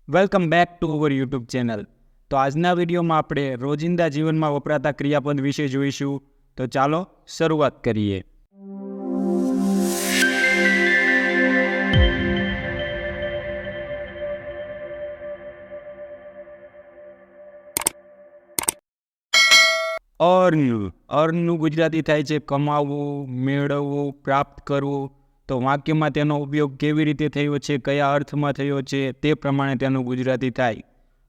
Welcome back to our YouTube channel. તો આજના વિડીયોમાં આપણે રોજિંદા જીવનમાં વપરાતા ક્રિયાપદ વિશે જોઈશું. તો ચાલો શરૂઆત કરીએ. અર્નનું ગુજરાતી થાય છે કમાવવું, મેળવવું, પ્રાપ્ત કરવું. તો વાક્યમાં તેનો ઉપયોગ કેવી રીતે થયો છે, કયા અર્થમાં થયો છે, તે પ્રમાણે તેનું ગુજરાતી થાય.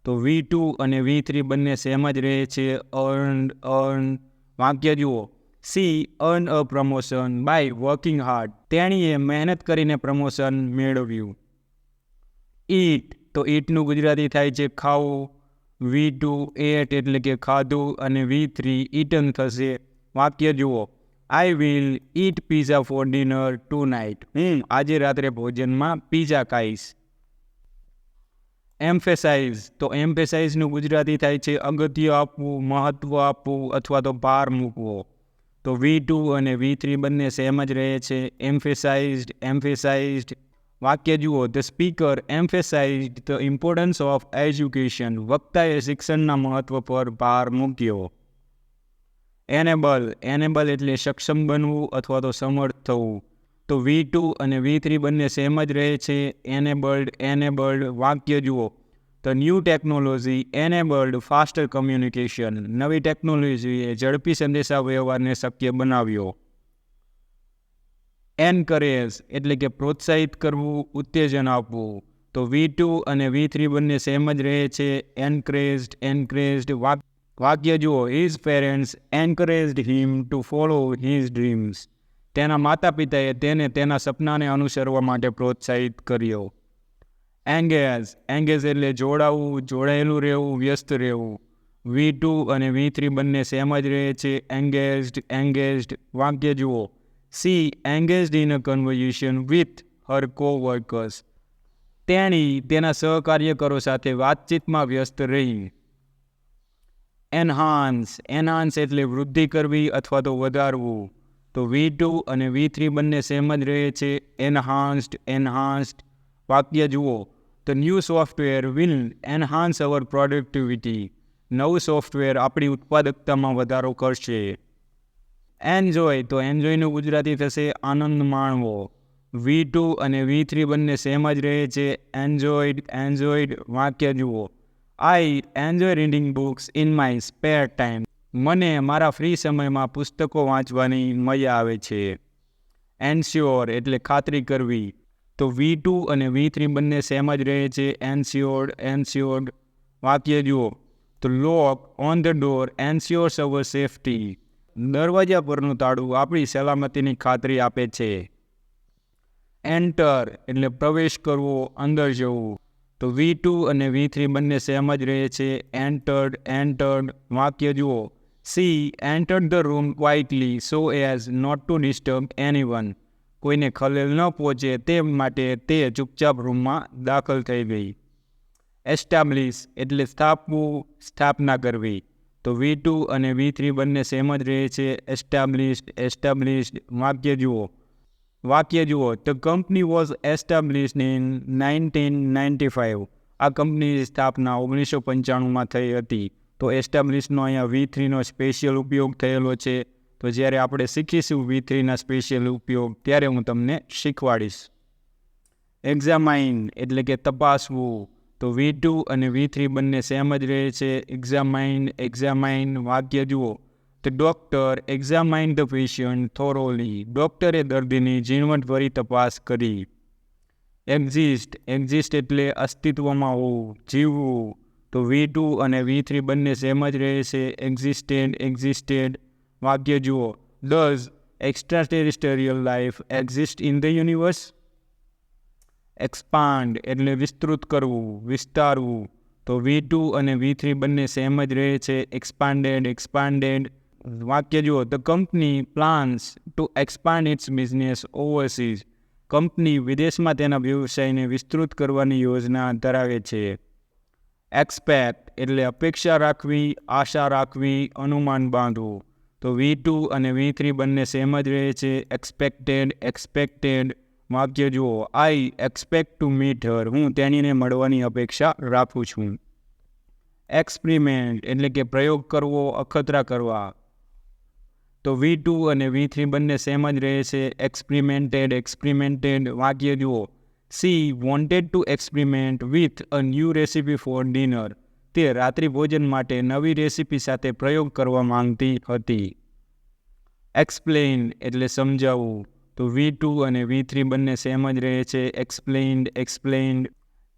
તો V2 અને V3 બંને સેમ જ રહે છે. અર્ન. વાક્ય જુઓ. She earn a promotion by working hard. તેણીએ મહેનત કરીને પ્રમોશન મેળવ્યું. ઈટ. તો ઈટનું ગુજરાતી થાય છે ખાવું. V2 એટ એટલે કે ખાધું અને V3 ઈટન થશે. વાક્ય જુઓ. I will eat pizza for dinner tonight. હું આજે રાત્રે ભોજનમાં પીઝા ખાઈશ. એમ્ફેસાઇઝ. તો એમ્ફેસાઇઝનું ગુજરાતી થાય છે અગત્ય આપવું, મહત્વ આપવું અથવા તો ભાર મૂકવો. તો V2 અને V3 બંને સેમ જ રહે છે. એમ્ફેસાઇઝડ. વાક્ય જુઓ. The speaker emphasized the importance of education. વક્તાએ શિક્ષણના મહત્વ પર ભાર મૂક્યો. એનેબલ એટલે સક્ષમ બનવું અથવા તો સમર્થ થવું. તો V2 અને V3 બંને સેમ જ રહે છે. એનેબલ્ડ. વાક્ય જુઓ. The new technology enabled faster communication. નવી ટેકનોલોજીએ ઝડપી સંદેશા વ્યવહારને શક્ય બનાવ્યો. એન્કરેજ એટલે કે પ્રોત્સાહિત કરવું, ઉત્તેજન આપવું. તો V2 અને V3 બંને સેમ જ રહે છે. એન્કરેજડ. વાક્ય જુઓ. His parents encouraged him to follow his dreams. તેના માતા પિતાએ તેને તેના સપનાને અનુસરવા માટે પ્રોત્સાહિત કર્યો. એંગેજ એટલે જોડાવું, જોડાયેલું રહેવું, વ્યસ્ત રહેવું. V2 અને V3 બંને સેમ જ રહે છે. એંગેજડ. વાક્ય જુઓ. She engaged in a conversation with her co-workers. તેણી તેના સહકાર્યકરો સાથે વાતચીતમાં વ્યસ્ત રહી. એન્હાન્સ એટલે વૃદ્ધિ કરવી અથવા તો વધારવું. તો V2 અને V3 બંને સેમ જ રહે છે. એન્હાન્સ્ડ. વાક્ય જુઓ. The new software will enhance our productivity. નવું સોફ્ટવેર આપણી ઉત્પાદકતામાં વધારો કરશે. એન્જોયનું ગુજરાતી થશે આનંદ માણવો. V2 અને V3 બંને સેમ જ રહે છે. એન્જોયડ. વાક્ય જુઓ. I enjoy reading books in my spare time. મને મારા ફ્રી સમયમાં પુસ્તકો વાંચવાની મજા આવે છે. એન્શ્યોર એટલે ખાતરી કરવી. તો V2 અને V3 બંને સેમ જ રહે છે. એન્શ્યોર્ડ. વાક્ય જુઓ. The lock on the door ensures our safety. દરવાજા પરનું તાળું આપણી સલામતીની ખાતરી આપે છે. એન્ટર એટલે પ્રવેશ કરવો, અંદર જવું. તો V2 અને V3 બંને સેમ જ રહે છે. એન્ટર્ડ. વાક્ય જુઓ. She entered the room quietly so as not to disturb anyone. કોઈને ખલેલ ન પહોંચે તે માટે તે ચૂપચાપ રૂમમાં દાખલ થઈ ગઈ. એસ્ટાબ્લિશ એટલે સ્થાપવું, સ્થાપના કરવી. તો V2 અને V3 બંને સેમ જ રહે છે. એસ્ટાબ્લિશ્ડ. વાક્ય જુઓ. The company was established in 1995. આ કંપનીની સ્થાપના 1995માં થઈ હતી. તો એસ્ટાબ્લિશનો અહીંયા V3નો સ્પેશિયલ ઉપયોગ થયેલો છે. તો જ્યારે આપણે શીખીશું V3ના સ્પેશિયલ ઉપયોગ ત્યારે હું તમને શીખવાડીશ. એક્ઝામાઇન એટલે કે તપાસવું. તો V2 અને V3 બંને સેમ જ રહે છે. એક્ઝામાઇન. વાક્ય જુઓ. The doctor examined the patient thoroughly. ડોક્ટરે દર્દીની ઝીણવટભરી તપાસ કરી. એક્ઝિસ્ટ એટલે અસ્તિત્વમાં હોવું, જીવવું. તો V2 અને V3 બંને સેમ જ રહે છે. એક્ઝિસ્ટેડ. વાક્ય જુઓ. Does extraterrestrial life exist in the universe. Expand એટલે વિસ્તૃત કરવું, વિસ્તારવું. તો V2 અને V3 બંને સેમ જ રહે છે. એક્સપાન્ડેડ. વાક્ય જુઓ. The company plans to expand its business overseas. Company વિદેશમાં તેના વ્યવસાયને વિસ્તૃત કરવાની યોજના ધરાવે છે. એક્સપેક્ટ એટલે અપેક્ષા રાખવી, આશા રાખવી, અનુમાન બાંધવું. તો V2 અને V3 બંને સેમ જ રહે છે. એક્સપેક્ટેડ. વાક્ય જુઓ, આઈ એક્સપેક્ટ ટુ મીટ હર, હું તેણીને મળવાની અપેક્ષા રાખું છું. એક્સપેરિમેન્ટ એટલે કે પ્રયોગ કરવો, અખતરા કરવા. તો V2 અને V3 બંને સેમ જ રહે છે. એક્સપેરિમેન્ટેડ વાક્ય જુઓ, C wanted to experiment with a new recipe for dinner, તે રાત્રિ ભોજન માટે નવી રેસીપી સાથે પ્રયોગ કરવા માંગતી હતી. એક્સપ્લેઇન એટલે સમજાવવું. તો V2 અને V3 બંને સેમ જ રહે છે. Explained.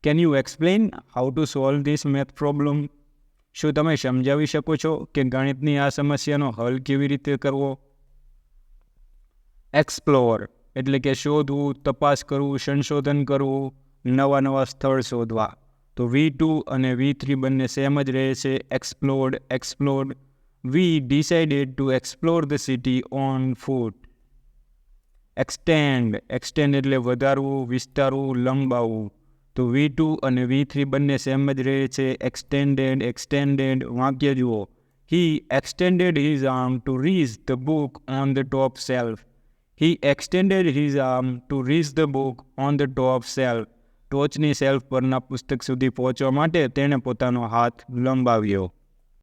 Can you explain how to solve this math problem? શું તમે સમજાવી શકો છો કે ગણિતની આ સમસ્યાનો હલ કેવી રીતે કરવો? એક્સપ્લોર એટલે કે શોધવું, તપાસ કરવું, સંશોધન કરવું, નવા સ્થળ શોધવા. તો V2 અને V3 બંને સેમ જ રહે છે. એક્સપ્લોર્ડ. We decided to explore the city on foot. Extend એટલે વધારવું, વિસ્તારવું, લંબાવવું. તો V2 અને V3 બંને સેમ જ રહે છે. એક્સટેન્ડેડ વાક્ય જુઓ, he extended his arm to reach the book on the top shelf. He extended his arm to reach the book on the top shelf. ટોચની શેલ્ફ પરના પુસ્તક સુધી પહોંચવા માટે તેણે પોતાનો હાથ લંબાવ્યો.